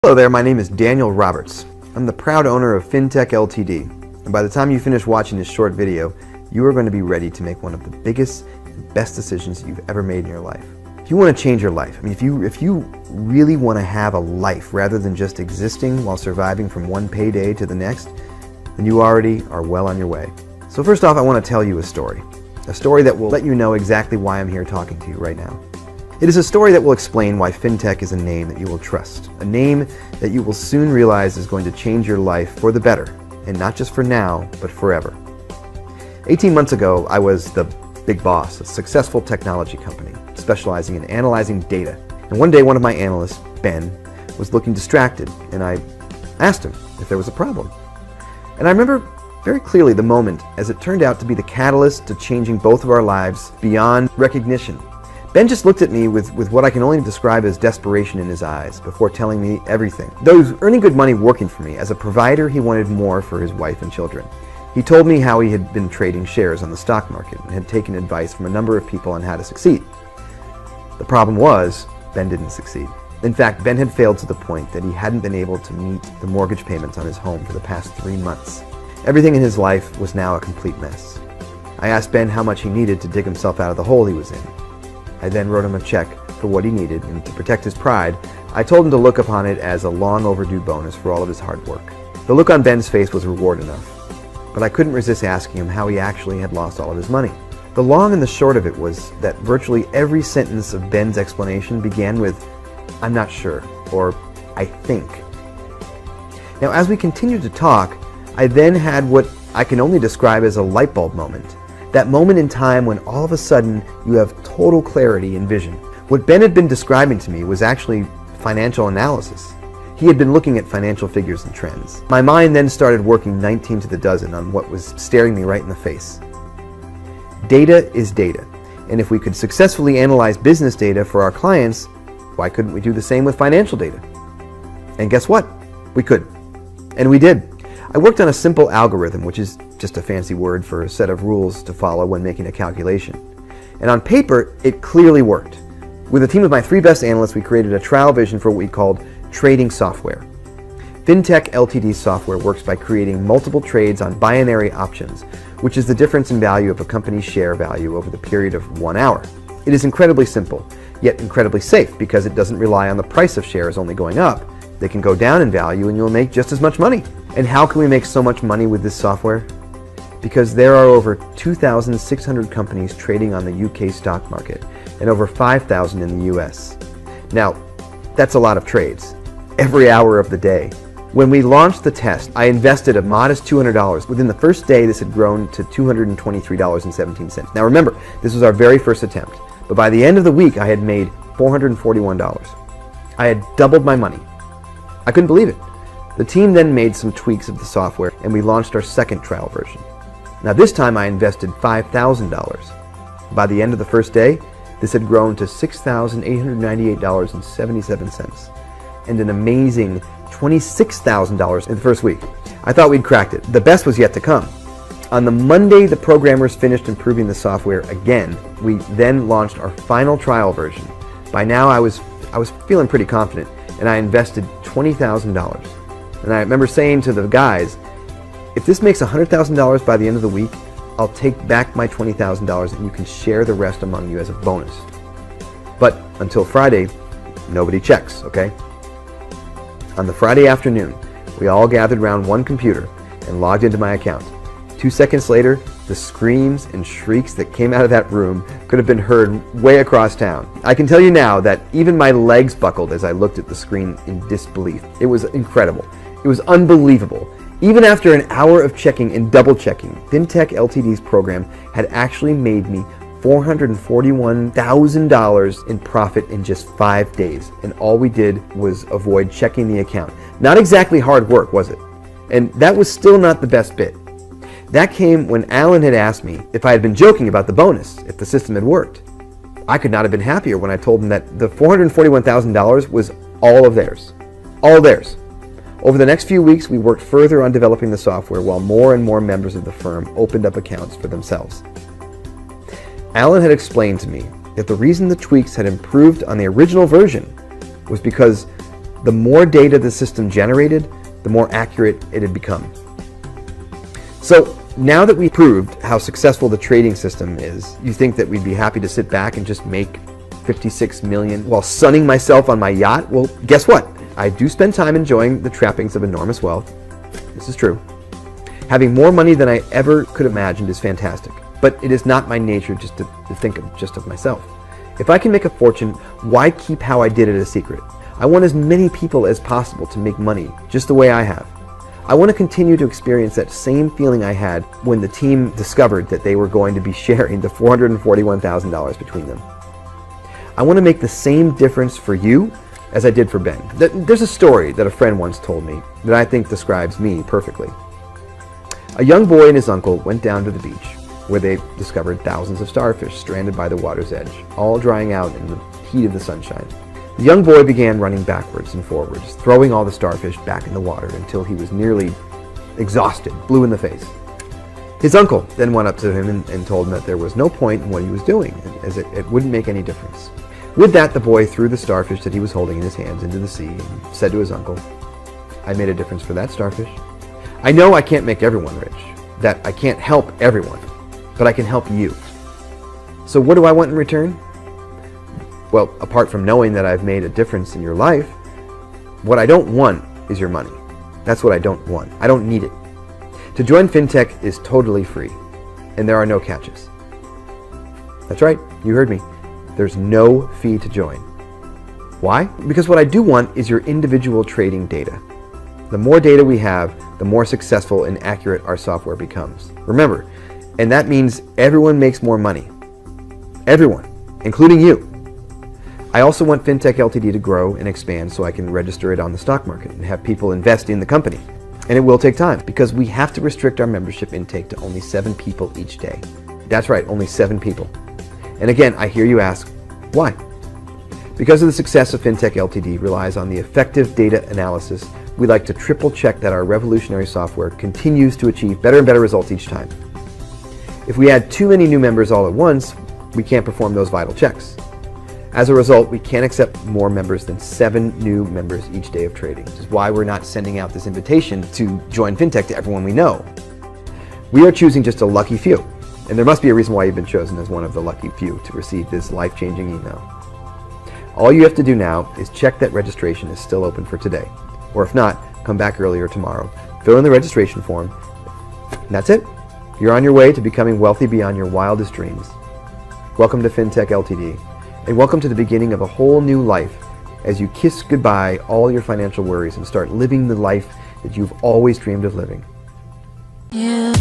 Hello there, my name is Daniel Roberts. I'm the proud owner of FinTech Ltd. And by the time you finish watching this short video, you are going to be ready to make one of the biggest and best decisions you've ever made in your life. If you want to change your life, if you really want to have a life rather than just existing while surviving from one payday to the next, then you already are well on your way. So first off, I want to tell you a story that will let you know exactly why I'm here talking to you right now. It is a story that will explain why FinTech is a name that you will trust, a name that you will soon realize is going to change your life for the better, and not just for now, but forever. 18 months ago, I was the big boss, a successful technology company, specializing in analyzing data. And one day, one of my analysts, Ben, was looking distracted, and I asked him if there was a problem. And I remember very clearly the moment, as it turned out to be the catalyst to changing both of our lives beyond recognition. Ben just looked at me with what I can only describe as desperation in his eyes before telling me everything. Though he was earning good money working for me, as a provider he wanted more for his wife and children. He told me how he had been trading shares on the stock market and had taken advice from a number of people on how to succeed. The problem was, Ben didn't succeed. In fact, Ben had failed to the point that he hadn't been able to meet the mortgage payments on his home for the past 3 months. Everything in his life was now a complete mess. I asked Ben how much he needed to dig himself out of the hole he was in. I then wrote him a check for what he needed, and to protect his pride, I told him to look upon it as a long overdue bonus for all of his hard work. The look on Ben's face was reward enough, but I couldn't resist asking him how he actually had lost all of his money. The long and the short of it was that virtually every sentence of Ben's explanation began with, "I'm not sure," or "I think." Now, as we continued to talk, I then had what I can only describe as a light bulb moment. That moment in time when all of a sudden you have total clarity and vision. What Ben had been describing to me was actually financial analysis. He had been looking at financial figures and trends. My mind then started working 19 to the dozen on what was staring me right in the face. Data is data, and if we could successfully analyze business data for our clients, why couldn't we do the same with financial data? And guess what? We could. And we did. I worked on a simple algorithm, which is just a fancy word for a set of rules to follow when making a calculation. And on paper, it clearly worked. With a team of my 3 best analysts, we created a trial vision for what we called trading software. FinTech Ltd software works by creating multiple trades on binary options, which is the difference in value of a company's share value over the period of 1 hour. It is incredibly simple, yet incredibly safe because it doesn't rely on the price of shares only going up. They can go down in value and you'll make just as much money. And how can we make so much money with this software? Because there are over 2,600 companies trading on the UK stock market and over 5,000 in the US. Now, that's a lot of trades, every hour of the day. When we launched the test, I invested a modest $200. Within the first day, this had grown to $223.17. Now remember, this was our very first attempt, but by the end of the week, I had made $441. I had doubled my money. I couldn't believe it. The team then made some tweaks of the software and we launched our second trial version. Now this time I invested $5,000. By the end of the first day, this had grown to $6,898.77 and an amazing $26,000 in the first week. I thought we'd cracked it. The best was yet to come. On the Monday the programmers finished improving the software again, we then launched our final trial version. By now I was feeling pretty confident, and I invested $20,000. And I remember saying to the guys, if this makes $100,000 by the end of the week, I'll take back my $20,000 and you can share the rest among you as a bonus. But until Friday, nobody checks, okay? On the Friday afternoon, we all gathered around one computer and logged into my account. 2 seconds later, the screams and shrieks that came out of that room could have been heard way across town. I can tell you now that even my legs buckled as I looked at the screen in disbelief. It was incredible. It was unbelievable. Even after an hour of checking and double checking, FinTech Ltd's program had actually made me $441,000 in profit in just 5 days. And all we did was avoid checking the account. Not exactly hard work, was it? And that was still not the best bit. That came when Alan had asked me if I had been joking about the bonus, if the system had worked. I could not have been happier when I told him that the $441,000 was all of theirs. All theirs. Over the next few weeks, we worked further on developing the software while more and more members of the firm opened up accounts for themselves. Alan had explained to me that the reason the tweaks had improved on the original version was because The more data the system generated, the more accurate it had become. So now that we proved how successful the trading system is, you think that we'd be happy to sit back and just make 56 million while sunning myself on my yacht? Well, guess what? I do spend time enjoying the trappings of enormous wealth. This is true. Having more money than I ever could have imagined is fantastic, but it is not my nature just to think of myself. If I can make a fortune, why keep how I did it a secret? I want as many people as possible to make money just the way I have. I want to continue to experience that same feeling I had when the team discovered that they were going to be sharing the $441,000 between them. I want to make the same difference for you as I did for Ben. There's a story that a friend once told me that I think describes me perfectly. A young boy and his uncle went down to the beach, where they discovered thousands of starfish stranded by the water's edge, all drying out in the heat of the sunshine. The young boy began running backwards and forwards, throwing all the starfish back in the water until he was nearly exhausted, blue in the face. His uncle then went up to him and told him that there was no point in what he was doing, as it wouldn't make any difference. With that, the boy threw the starfish that he was holding in his hands into the sea and said to his uncle, "I made a difference for that starfish. I know I can't make everyone rich, that I can't help everyone, but I can help you. So what do I want in return? Well, apart from knowing that I've made a difference in your life, what I don't want is your money. That's what I don't want. I don't need it. To join FinTech is totally free, and there are no catches." That's right, you heard me. There's no fee to join. Why? Because what I do want is your individual trading data. The more data we have, the more successful and accurate our software becomes. Remember, and that means everyone makes more money. Everyone, including you. I also want FinTech Ltd to grow and expand so I can register it on the stock market and have people invest in the company. And it will take time because we have to restrict our membership intake to only 7 people each day. That's right, only 7 people. And again, I hear you ask, why? Because of the success of FinTech Ltd relies on the effective data analysis, we like to triple check that our revolutionary software continues to achieve better and better results each time. If we add too many new members all at once, we can't perform those vital checks. As a result, we can't accept more members than 7 new members each day of trading, which is why we're not sending out this invitation to join FinTech to everyone we know. We are choosing just a lucky few, and there must be a reason why you've been chosen as one of the lucky few to receive this life-changing email. All you have to do now is check that registration is still open for today, or if not, come back earlier tomorrow, fill in the registration form, and that's it. You're on your way to becoming wealthy beyond your wildest dreams. Welcome to FinTech Ltd, and welcome to the beginning of a whole new life as you kiss goodbye all your financial worries and start living the life that you've always dreamed of living. Yeah.